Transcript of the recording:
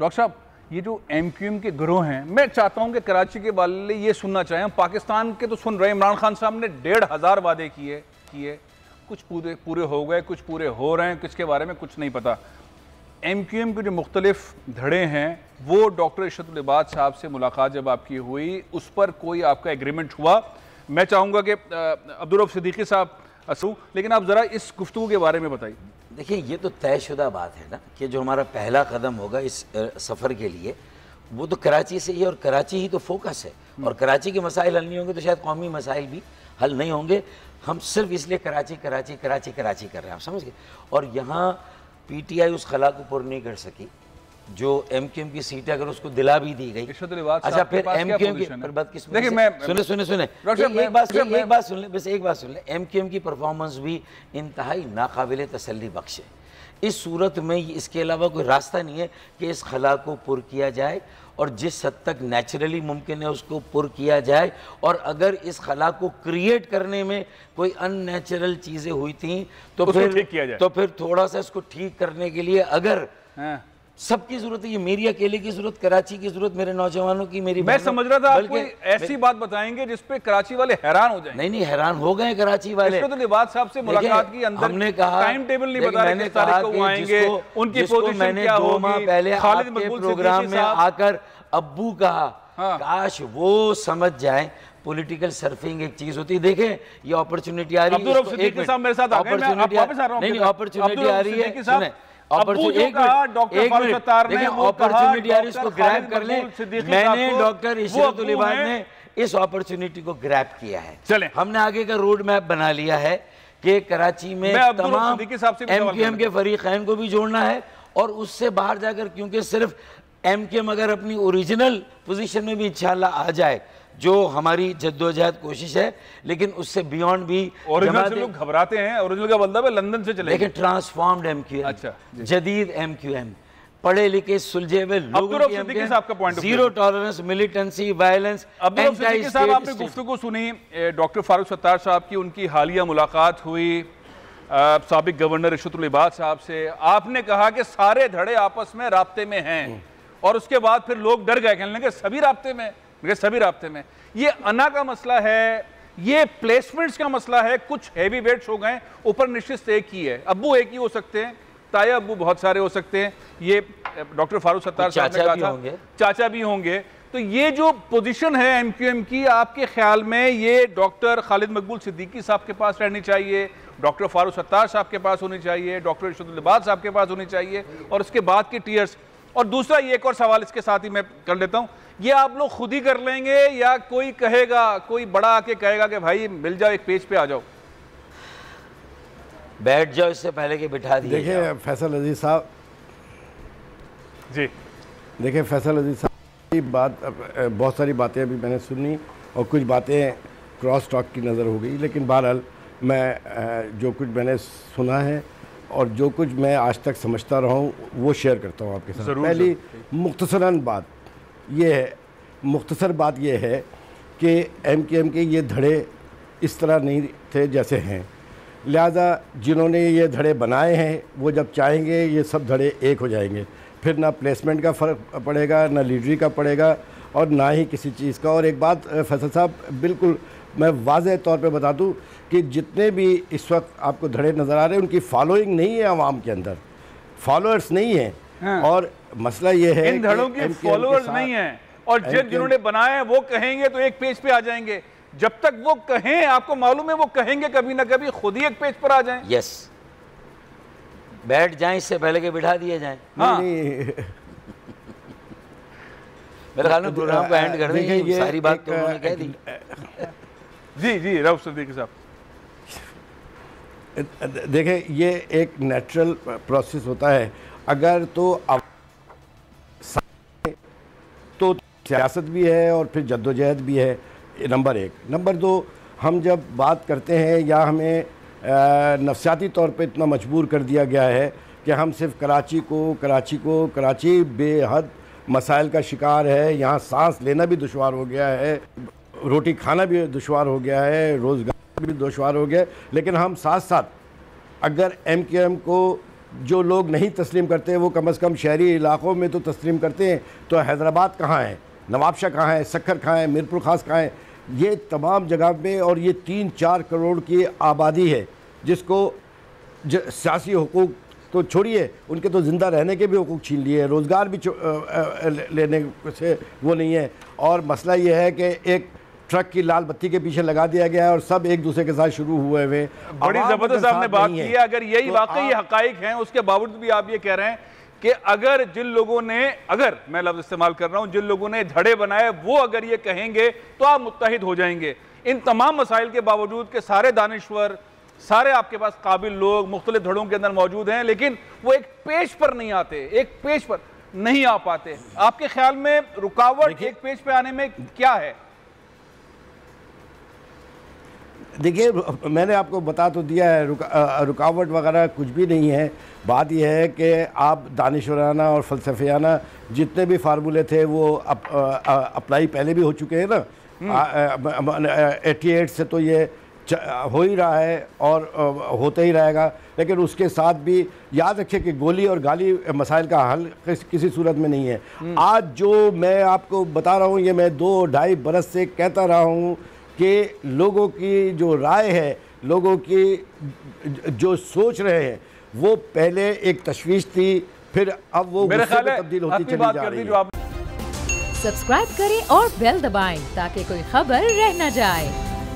Doctor साहब, ये जो MQM के गिरोह हैं, मैं चाहता हूं कि कराची के वाले ये सुनना चाहें। हम पाकिस्तान के तो सुन रहे हैं, इमरान खान साहब ने 1500 वादे किए, कुछ पूरे हो गए, कुछ पूरे हो रहे हैं, किसके बारे में कुछ नहीं पता। MQM के जो मुख्तलिफ धड़े हैं, वो डॉक्टर इशरत उल इबाद साहब से मुलाकात जब आपकी हुई, उस पर कोई आपका एग्रीमेंट हुआ? मैं चाहूँगा कि अब्दुल रऊफ सिद्दीकी साहब असू, लेकिन आप ज़रा इस गुफ्तगू के बारे में बताइए। देखिए, ये तो तयशुदा बात है ना कि जो हमारा पहला कदम होगा इस सफ़र के लिए, वो तो कराची से ही, और कराची ही तो फोकस है। और कराची के मसाइल हल नहीं होंगे तो शायद कौमी मसाइल भी हल नहीं होंगे। हम सिर्फ इसलिए कराची कराची कराची कराची कर रहे हैं, आप समझ गए। और यहाँ PTI उस खला को पुर नहीं कर सकी जो MQM की सीटें अगर उसको दिला भी दी गई। अच्छा, फिर MQM की बदकिस्मती, सुने एक बात सुन ले, बस एक बात सुन ले। MQM की परफॉर्मेंस भी इंतहाई नाकाबिल तसल्ली बख्श है। इस सूरत में इसके अलावा कोई रास्ता नहीं है कि इस खला को पुर किया जाए, और जिस हद तक नेचुरली मुमकिन है उसको पुर किया जाए। और अगर इस खला को क्रिएट करने में कोई अननेचुरल चीज़ें हुई थी तो फिर थोड़ा सा इसको ठीक करने के लिए अगर सबकी जरूरत है, ये मेरी अकेले की जरूरत, कराची की जरूरत, मेरे नौजवानों की, मेरी, मैं समझ रहा था आप कोई ऐसी बात बताएंगे जिसपे कराची वाले हैरान हो जाएंगे। नहीं, हैरान हो गए कराची वाले। इशरत उल इबाद साहब से मुलाकात की, अंदर हमने कहा टाइम टेबल नहीं बताया, मैंने कहा कि आएंगे, उनकी पोजीशन मैंने 2 माह पहले आपके प्रोग्राम में आकर अब्बू कहा, काश वो समझ जाए पॉलिटिकल सर्फिंग एक चीज होती है। देखें, ये अपॉर्चुनिटी आ रही है, अपॉर्चुनिटी आ रही है, इसको ग्रैब कर ले। मैंने डॉक्टर इशरत उल इबाद ने इस अपॉर्चुनिटी को ग्रैब किया है। चले, हमने आगे का रोड मैप बना लिया है कि कराची में तमाम MQM के फरीकैन को भी जोड़ना है, और उससे बाहर जाकर, क्योंकि सिर्फ MQM अगर अपनी ओरिजिनल पोजीशन में भी इंशाल्लाह आ जाए, जो हमारी जद्दोजहद कोशिश है, लेकिन उससे बियॉन्ड भी ओरिजिनल से लोग घबराते हैं। ओरिजिनल का मतलब है लंदन से चले, लेकिन ट्रांसफॉर्म्ड MQM, अच्छा, जदीद MQM, पढ़े लिखे सुलझे हुए लोगों की MQM, zero tolerance militancy violence. Abdul Siddiqui साहब, आपने गुफ्तगू सुनी डॉक्टर फारूक सत्तार साहब की, उनकी हालिया मुलाकात हुई साबिक गवर्नर इशरत उल इबाद साहब से। आपने कहा कि सारे धड़े आपस में राब्ते में हैं, और उसके बाद फिर लोग डर गए, कहने लगे सभी राब्ते में, सभी राब्ते में। ये अना का मसला है, ये प्लेसमेंट्स का मसला है, कुछ हैवी वेट्स हो गए, ऊपर निश्चित एक ही है, अब्बू एक ही हो सकते हैं, ताया अब्बू बहुत सारे हो सकते हैं। ये डॉक्टर फारूक सत्तार साहब ने कहा था, चाचा भी होंगे। तो ये जो पोजीशन है MQM की, आपके ख्याल में ये डॉक्टर खालिद मकबूल सिद्दीकी साहब के पास रहनी चाहिए, डॉक्टर फारूक सत्तार साहब के पास होनी चाहिए, डॉक्टर इशरत उल इबाद साहब के पास होनी चाहिए, और उसके बाद के टीयर्स? और दूसरा ये एक और सवाल इसके साथ ही मैं कर लेता हूँ, ये आप लोग खुद ही कर लेंगे या कोई कहेगा, कोई बड़ा आके कहेगा कि भाई मिल जाओ, एक पेज पे आ जाओ, बैठ जाओ, इससे पहले कि बिठा दिए? देखिए फैसल अजीज साहब जी, देखिए फैसल अजीज साहब की बात, बहुत सारी बातें अभी मैंने सुनी और कुछ बातें क्रॉस टॉक की नज़र हो गई, लेकिन बहरहाल मैं जो कुछ मैंने सुना है और जो कुछ मैं आज तक समझता रहा हूँ वो शेयर करता हूँ आपके साथ। पहली मुख्तसरन बात ये है, मुख्तसर बात ये है कि MQM के ये धड़े इस तरह नहीं थे जैसे हैं, लिहाजा जिन्होंने ये धड़े बनाए हैं वो जब चाहेंगे ये सब धड़े एक हो जाएंगे, फिर ना प्लेसमेंट का फ़र्क पड़ेगा, ना लीडरी का पड़ेगा, और ना ही किसी चीज़ का। और एक बात फैसल साहब, बिल्कुल मैं वाज़ेह तौर पे बता दूं कि जितने भी इस वक्त आपको धड़े नज़र आ रहे हैं उनकी फॉलोइंग नहीं है, आवाम के अंदर फॉलोअर्स नहीं है। हाँ। और मसला ये है इन धड़ों की फॉलोअर्स नहीं है, और जिन्होंने बनाए हैं वो कहेंगे तो एक पेज पे आ जाएंगे। जब तक वो कहें, आपको मालूम है वो कहेंगे कभी ना कभी खुद ही एक पेज पर आ जाएं। यस, बैठ जाएं इससे पहले कि बिठा दिए जाएं। हाँ। मेरे ख्याल में प्रोग्राम को एंड कर देंगे, सारी बात तो उन्होंने कह दी। जी जी रऊफ सिद्दीकी साहब, देखें ये एक नेचुरल प्रोसेस होता है। अगर तो सियासत भी है और फिर जद्दोजहद भी है, नंबर 1। नंबर 2, हम जब बात करते हैं या हमें नफसियाती तौर पे इतना मजबूर कर दिया गया है कि हम सिर्फ कराची बेहद मसाइल का शिकार है, यहाँ सांस लेना भी दुश्वार हो गया है, रोटी खाना भी दुश्वार हो गया है, रोज़गार भी दुश्वार हो गया है। लेकिन हम साथ साथ अगर MQM को जो लोग नहीं तस्लीम करते वो कम से कम शहरी इलाक़ों में तो तस्लीम करते हैं। तो हैदराबाद कहाँ है, नवाबशाह कहाँ है, सक्खर कहाँ है, मीरपुर ख़ास कहाँ है, ये तमाम जगह में। और ये 3-4 करोड़ की आबादी है जिसको सियासी हुकूक तो छोड़िए, उनके तो ज़िंदा रहने के भी हुकूक छीन लिए, रोज़गार भी लेने से वो नहीं है। और मसला ये है कि एक ट्रक की लाल बत्ती के पीछे लगा दिया गया है और सब एक दूसरे के साथ शुरू हुए हुए। बड़ी ज़बरदस्त आपने बात की है। अगर यही वाकई हक़ाइक़ हैं, उसके बावजूद भी आप ये कह रहे हैं कि अगर जिन लोगों ने, अगर मैं लफ्ज़ इस्तेमाल कर रहा हूँ, जिन लोगों ने धड़े बनाए वो अगर ये कहेंगे तो आप मुत्तहिद हो जाएंगे। इन तमाम मसाइल के बावजूद के सारे दानिश्वर, सारे आपके पास काबिल लोग मुख्तलिफ धड़ों के अंदर मौजूद हैं, लेकिन वो एक पेज पर नहीं आते, एक पेज पर नहीं आ पाते। आपके ख्याल में रुकावट एक पेज पे आने में क्या है? देखिए, मैंने आपको बता तो दिया है, रुकावट वगैरह कुछ भी नहीं है। बात यह है कि आप दानिशवराना और फ़लसफ़ियाना जितने भी फार्मूले थे वो अप्लाई पहले भी हो चुके हैं ना। 88 से तो ये हो ही रहा है और होता ही रहेगा। लेकिन उसके साथ भी याद रखिए कि गोली और गाली मसाइल का हल किसी सूरत में नहीं है। आज जो मैं आपको बता रहा हूँ, ये मैं 2-2.5 बरस से कहता रहा हूँ कि लोगों की जो राय है, लोगों की जो सोच रहे हैं, वो पहले एक तशवीश थी, फिर अब वो गुस्से में तब्दील होती चली जा रही है। सब्सक्राइब करें और बेल दबाएं ताकि कोई खबर रह न जाए।